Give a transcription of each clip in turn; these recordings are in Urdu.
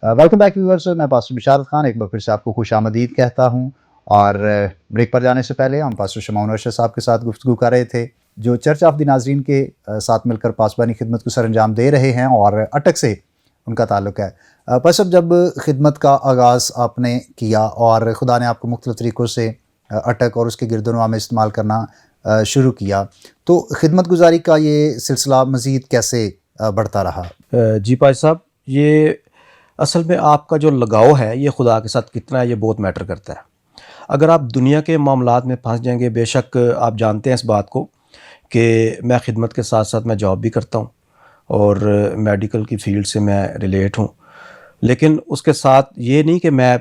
ویلکم بیک ویورز، میں پاسٹر بشارت خان ایک بار پھر سے آپ کو خوش آمدید کہتا ہوں. اور بریک پر جانے سے پہلے ہم پاسٹر شمعون ارشد صاحب کے ساتھ گفتگو کر رہے تھے جو چرچ آف دی ناظرین کے ساتھ مل کر پاسبانی خدمت کو سر انجام دے رہے ہیں اور اٹک سے ان کا تعلق ہے. بس اب جب خدمت کا آغاز آپ نے کیا اور خدا نے آپ کو مختلف طریقوں سے اٹک اور اس کے گرد و نواح میں استعمال کرنا شروع کیا، تو خدمت گزاری کا یہ سلسلہ مزید کیسے بڑھتا رہا؟ جی پاش صاحب، یہ اصل میں آپ کا جو لگاؤ ہے یہ خدا کے ساتھ کتنا ہے یہ بہت میٹر کرتا ہے. اگر آپ دنیا کے معاملات میں پھنس جائیں گے، بے شک آپ جانتے ہیں اس بات کو کہ میں خدمت کے ساتھ ساتھ میں جاب بھی کرتا ہوں اور میڈیکل کی فیلڈ سے میں ریلیٹ ہوں، لیکن اس کے ساتھ یہ نہیں کہ میں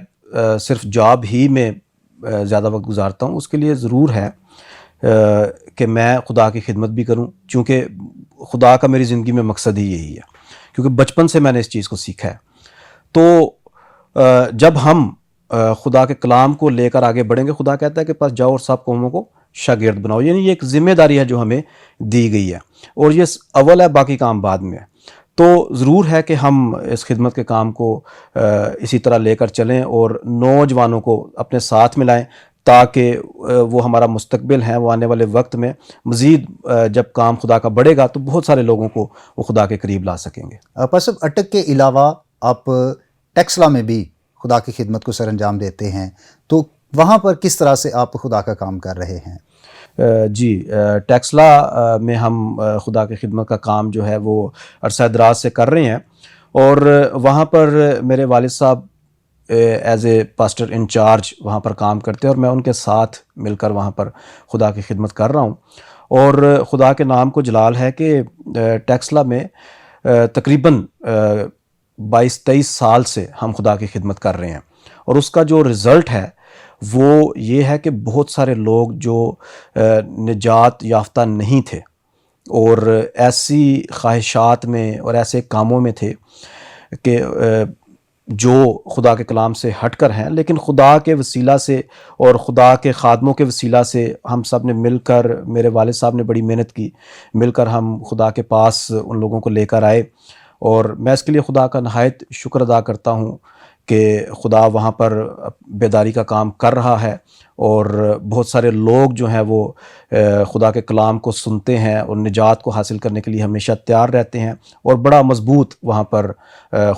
صرف جاب ہی میں زیادہ وقت گزارتا ہوں. اس کے لیے ضرور ہے کہ میں خدا کی خدمت بھی کروں، چونکہ خدا کا میری زندگی میں مقصد ہی یہی ہے، کیونکہ بچپن سے میں نے اس چیز کو سیکھا ہے. تو جب ہم خدا کے کلام کو لے کر آگے بڑھیں گے، خدا کہتا ہے کہ پس جاؤ اور سب قوموں کو شاگرد بناؤ، یعنی یہ ایک ذمہ داری ہے جو ہمیں دی گئی ہے، اور یہ اول ہے، باقی کام بعد میں ہے. تو ضرور ہے کہ ہم اس خدمت کے کام کو اسی طرح لے کر چلیں اور نوجوانوں کو اپنے ساتھ ملائیں، تاکہ وہ ہمارا مستقبل ہیں، وہ آنے والے وقت میں مزید جب کام خدا کا بڑھے گا تو بہت سارے لوگوں کو وہ خدا کے قریب لا سکیں گے. پس اب اٹک کے علاوہ آپ ٹیکسلا میں بھی خدا کی خدمت کو سر انجام دیتے ہیں، تو وہاں پر کس طرح سے آپ خدا کا کام کر رہے ہیں؟ جی، ٹیکسلا میں ہم خدا کی خدمت کا کام جو ہے وہ عرصہ دراز سے کر رہے ہیں، اور وہاں پر میرے والد صاحب ایز اے پاسٹر انچارج وہاں پر کام کرتے ہیں، اور میں ان کے ساتھ مل کر وہاں پر خدا کی خدمت کر رہا ہوں. اور خدا کے نام کو جلال ہے کہ ٹیکسلا میں تقریباً 22-23 سال سے ہم خدا کی خدمت کر رہے ہیں، اور اس کا جو رزلٹ ہے وہ یہ ہے کہ بہت سارے لوگ جو نجات یافتہ نہیں تھے اور ایسی خواہشات میں اور ایسے کاموں میں تھے کہ جو خدا کے کلام سے ہٹ کر ہیں، لیکن خدا کے وسیلہ سے اور خدا کے خادموں کے وسیلہ سے ہم سب نے مل کر، میرے والد صاحب نے بڑی محنت کی، مل کر ہم خدا کے پاس ان لوگوں کو لے کر آئے. اور میں اس کے لیے خدا کا نہایت شکر ادا کرتا ہوں کہ خدا وہاں پر بیداری کا کام کر رہا ہے، اور بہت سارے لوگ جو ہیں وہ خدا کے کلام کو سنتے ہیں اور نجات کو حاصل کرنے کے لیے ہمیشہ تیار رہتے ہیں، اور بڑا مضبوط وہاں پر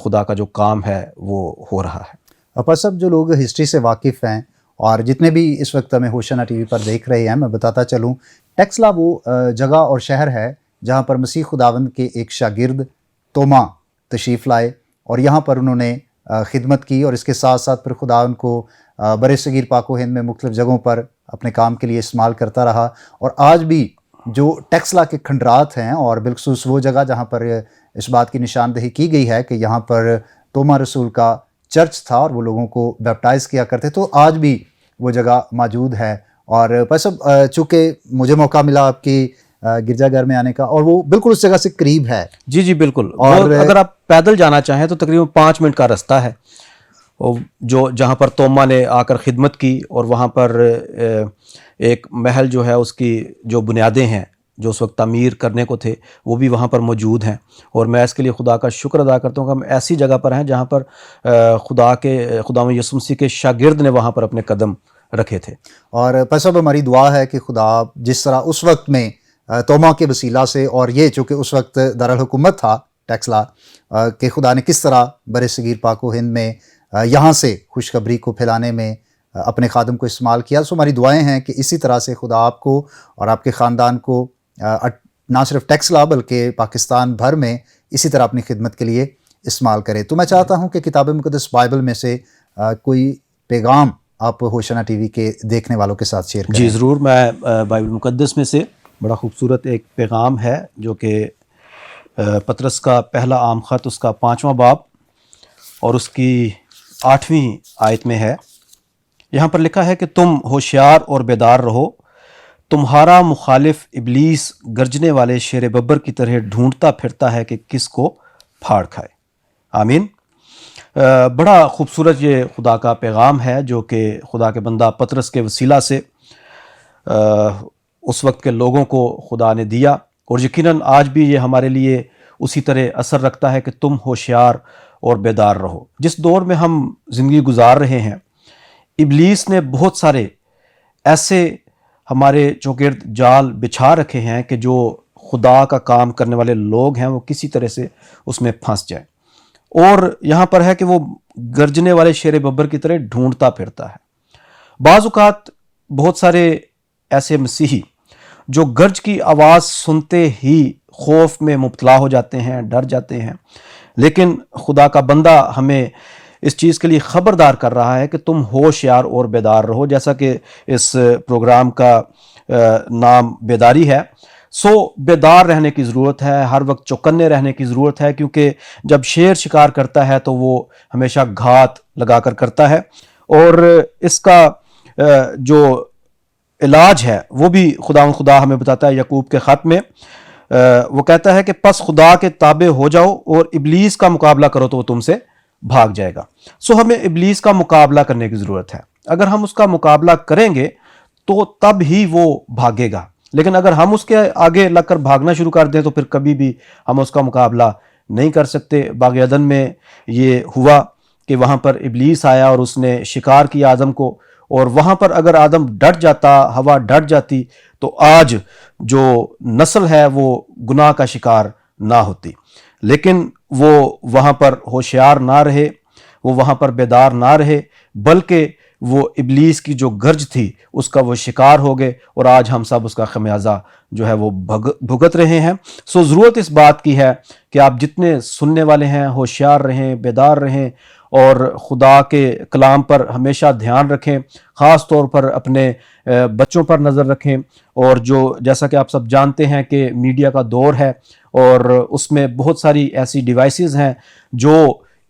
خدا کا جو کام ہے وہ ہو رہا ہے. پس اب جو لوگ ہسٹری سے واقف ہیں اور جتنے بھی اس وقت ہمیں ہوشنا ٹی وی پر دیکھ رہے ہیں، میں بتاتا چلوں، ٹیکسلا وہ جگہ اور شہر ہے جہاں پر مسیح خداوند کے ایک شاگرد توما تشریف لائے، اور یہاں پر انہوں نے خدمت کی، اور اس کے ساتھ ساتھ پھر خدا ان کو بر صغیر پاک و ہند میں مختلف جگہوں پر اپنے کام کے لیے استعمال کرتا رہا. اور آج بھی جو ٹیکسلا کے کھنڈرات ہیں، اور بالخصوص وہ جگہ جہاں پر اس بات کی نشاندہی کی گئی ہے کہ یہاں پر توما رسول کا چرچ تھا اور وہ لوگوں کو بیپٹائز کیا کرتے، تو آج بھی وہ جگہ موجود ہے. اور بس اب چونکہ مجھے موقع ملا آپ کی گرجا گھر میں آنے کا، اور وہ بالکل اس جگہ سے قریب ہے. جی بالکل، اور اگر آپ پیدل جانا چاہیں تو تقریباً 5 منٹ کا رستہ ہے، جو جہاں پر توما نے آ کر خدمت کی، اور وہاں پر ایک محل جو ہے اس کی جو بنیادیں ہیں جو اس وقت تعمیر کرنے کو تھے وہ بھی وہاں پر موجود ہیں. اور میں اس کے لیے خدا کا شکر ادا کرتا ہوں کہ ہم ایسی جگہ پر ہیں جہاں پر خدا یسوع مسیح کے شاگرد نے وہاں پر اپنے قدم رکھے تھے. اور پس اب ہماری دعا ہے کہ خدا جس طرح اس وقت میں توما کے وسیلہ سے، اور یہ چونکہ اس وقت دارالحکومت تھا ٹیکسلا، کہ خدا نے کس طرح بر صغیر پاک و ہند میں یہاں سے خوشخبری کو پھیلانے میں اپنے خادم کو استعمال کیا. سو ہماری دعائیں ہیں کہ اسی طرح سے خدا آپ کو اور آپ کے خاندان کو نہ صرف ٹیکسلا بلکہ پاکستان بھر میں اسی طرح اپنی خدمت کے لیے استعمال کرے. تو میں چاہتا ہوں کہ کتاب مقدس بائبل میں سے کوئی پیغام آپ ہوشنا ٹی وی کے دیکھنے والوں کے ساتھ شیئر کریں. جی ضرور، میں بائبل مقدس میں سے بڑا خوبصورت ایک پیغام ہے جو کہ پطرس کا پہلا عام خط، اس کا 5واں باب اور اس کی 8ویں آیت میں ہے. یہاں پر لکھا ہے کہ تم ہوشیار اور بیدار رہو، تمہارا مخالف ابلیس گرجنے والے شیر ببر کی طرح ڈھونڈتا پھرتا ہے کہ کس کو پھاڑ کھائے. آمین. بڑا خوبصورت یہ خدا کا پیغام ہے جو کہ خدا کے بندہ پطرس کے وسیلہ سے اس وقت کے لوگوں کو خدا نے دیا، اور یقیناً آج بھی یہ ہمارے لیے اسی طرح اثر رکھتا ہے کہ تم ہوشیار اور بیدار رہو۔ جس دور میں ہم زندگی گزار رہے ہیں، ابلیس نے بہت سارے ایسے ہمارے چوگرد جال بچھا رکھے ہیں کہ جو خدا کا کام کرنے والے لوگ ہیں وہ کسی طرح سے اس میں پھنس جائیں، اور یہاں پر ہے کہ وہ گرجنے والے شیر ببر کی طرح ڈھونڈتا پھرتا ہے۔ بعض اوقات بہت سارے ایسے مسیحی جو گرج کی آواز سنتے ہی خوف میں مبتلا ہو جاتے ہیں، ڈر جاتے ہیں، لیکن خدا کا بندہ ہمیں اس چیز کے لیے خبردار کر رہا ہے کہ تم ہوشیار اور بیدار رہو، جیسا کہ اس پروگرام کا نام بیداری ہے۔ سو بیدار رہنے کی ضرورت ہے، ہر وقت چوکنے رہنے کی ضرورت ہے، کیونکہ جب شیر شکار کرتا ہے تو وہ ہمیشہ گھات لگا کر کرتا ہے، اور اس کا جو علاج ہے وہ بھی خدا ہمیں بتاتا ہے یعقوب کے خط میں۔ وہ کہتا ہے کہ پس خدا کے تابع ہو جاؤ اور ابلیس کا مقابلہ کرو تو وہ تم سے بھاگ جائے گا۔ سو ہمیں ابلیس کا مقابلہ کرنے کی ضرورت ہے۔ اگر ہم اس کا مقابلہ کریں گے تو تب ہی وہ بھاگے گا، لیکن اگر ہم اس کے آگے لگ کر بھاگنا شروع کر دیں تو پھر کبھی بھی ہم اس کا مقابلہ نہیں کر سکتے۔ باغ عدن میں یہ ہوا کہ وہاں پر ابلیس آیا اور اس نے شکار کیا آدم کو، اور وہاں پر اگر آدم ڈٹ جاتا، ہوا ڈٹ جاتی، تو آج جو نسل ہے وہ گناہ کا شکار نہ ہوتی۔ لیکن وہ وہاں پر ہوشیار نہ رہے، وہ وہاں پر بیدار نہ رہے، بلکہ وہ ابلیس کی جو گرج تھی اس کا وہ شکار ہو گئے، اور آج ہم سب اس کا خمیازہ جو ہے وہ بھگت رہے ہیں۔ سو ضرورت اس بات کی ہے کہ آپ جتنے سننے والے ہیں ہوشیار رہیں، بیدار رہیں، اور خدا کے کلام پر ہمیشہ دھیان رکھیں، خاص طور پر اپنے بچوں پر نظر رکھیں، اور جو جیسا کہ آپ سب جانتے ہیں کہ میڈیا کا دور ہے، اور اس میں بہت ساری ایسی ڈیوائسز ہیں جو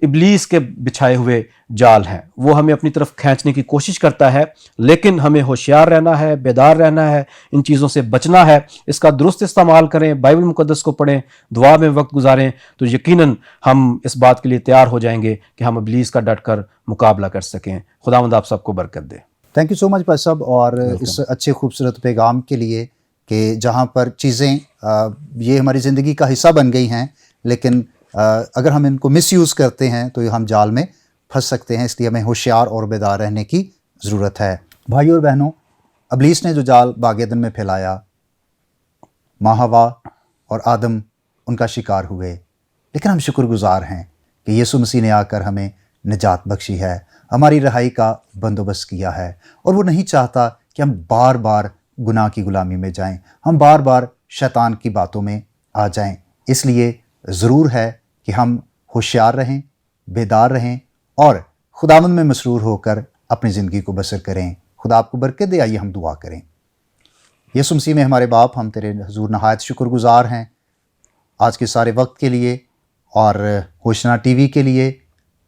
ابلیس کے بچھائے ہوئے جال ہیں، وہ ہمیں اپنی طرف کھینچنے کی کوشش کرتا ہے، لیکن ہمیں ہوشیار رہنا ہے، بیدار رہنا ہے، ان چیزوں سے بچنا ہے، اس کا درست استعمال کریں، بائبل مقدس کو پڑھیں، دعا میں وقت گزاریں، تو یقیناً ہم اس بات کے لیے تیار ہو جائیں گے کہ ہم ابلیس کا ڈٹ کر مقابلہ کر سکیں۔ خداوند آپ سب کو برکت دے۔ تھینک یو سو مچ بھائی صاحب، اور اس اچھے خوبصورت پیغام کے لیے کہ جہاں پر چیزیں یہ ہماری زندگی کا حصہ بن گئی ہیں، لیکن اگر ہم ان کو مس یوز کرتے ہیں تو ہم جال میں پھنس سکتے ہیں، اس لیے ہمیں ہوشیار اور بیدار رہنے کی ضرورت ہے۔ بھائیو اور بہنوں، ابلیس نے جو جال باغ عدن میں پھیلایا، ماں حوا اور آدم ان کا شکار ہوئے، لیکن ہم شکر گزار ہیں کہ یسوع مسیح نے آ کر ہمیں نجات بخشی ہے، ہماری رہائی کا بندوبست کیا ہے، اور وہ نہیں چاہتا کہ ہم بار بار گناہ کی غلامی میں جائیں، ہم بار بار شیطان کی باتوں میں آ جائیں۔ اس لیے ضرور ہے کہ ہم ہوشیار رہیں، بیدار رہیں، اور خداوند میں مسرور ہو کر اپنی زندگی کو بسر کریں۔ خدا آپ کو برکت دے۔ آئیے ہم دعا کریں۔ یسوع مسیح میں ہمارے باپ، ہم تیرے حضور نہایت شکر گزار ہیں آج کے سارے وقت کے لیے، اور ہوشنا ٹی وی کے لیے،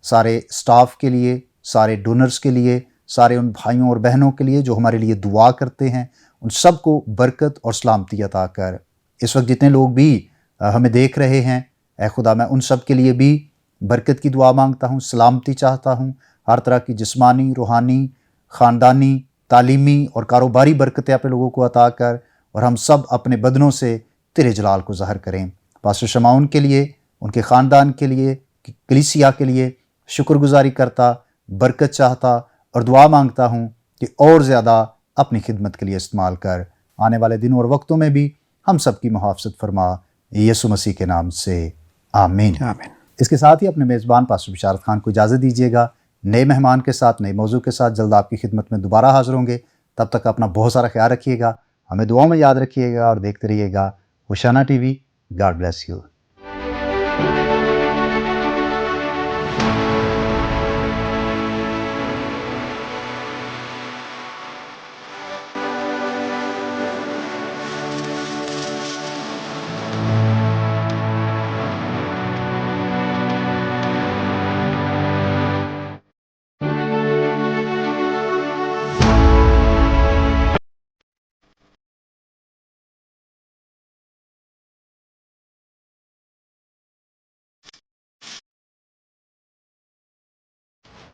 سارے اسٹاف کے لیے، سارے ڈونرز کے لیے، سارے ان بھائیوں اور بہنوں کے لیے جو ہمارے لیے دعا کرتے ہیں، ان سب کو برکت اور سلامتی عطا کر۔ اس وقت جتنے لوگ بھی ہمیں دیکھ رہے ہیں، اے خدا میں ان سب کے لیے بھی برکت کی دعا مانگتا ہوں، سلامتی چاہتا ہوں، ہر طرح کی جسمانی، روحانی، خاندانی، تعلیمی اور کاروباری برکتیں اپنے لوگوں کو عطا کر، اور ہم سب اپنے بدنوں سے تیرے جلال کو ظاہر کریں۔ پاسٹر شمعون کے لیے، ان کے خاندان کے لیے، کلیسیا کے لیے شکر گزاری کرتا، برکت چاہتا، اور دعا مانگتا ہوں کہ اور زیادہ اپنی خدمت کے لیے استعمال کر۔ آنے والے دنوں اور وقتوں میں بھی ہم سب کی محافظت فرما، یسوع مسیح کے نام سے آمین۔ آمین۔ اس کے ساتھ ہی اپنے میزبان پاسٹر بشارت خان کو اجازت دیجیے گا۔ نئے مہمان کے ساتھ، نئے موضوع کے ساتھ جلد آپ کی خدمت میں دوبارہ حاضر ہوں گے۔ تب تک اپنا بہت سارا خیال رکھیے گا، ہمیں دعاؤں میں یاد رکھیے گا، اور دیکھتے رہیے گا Hoshana TV. God bless you.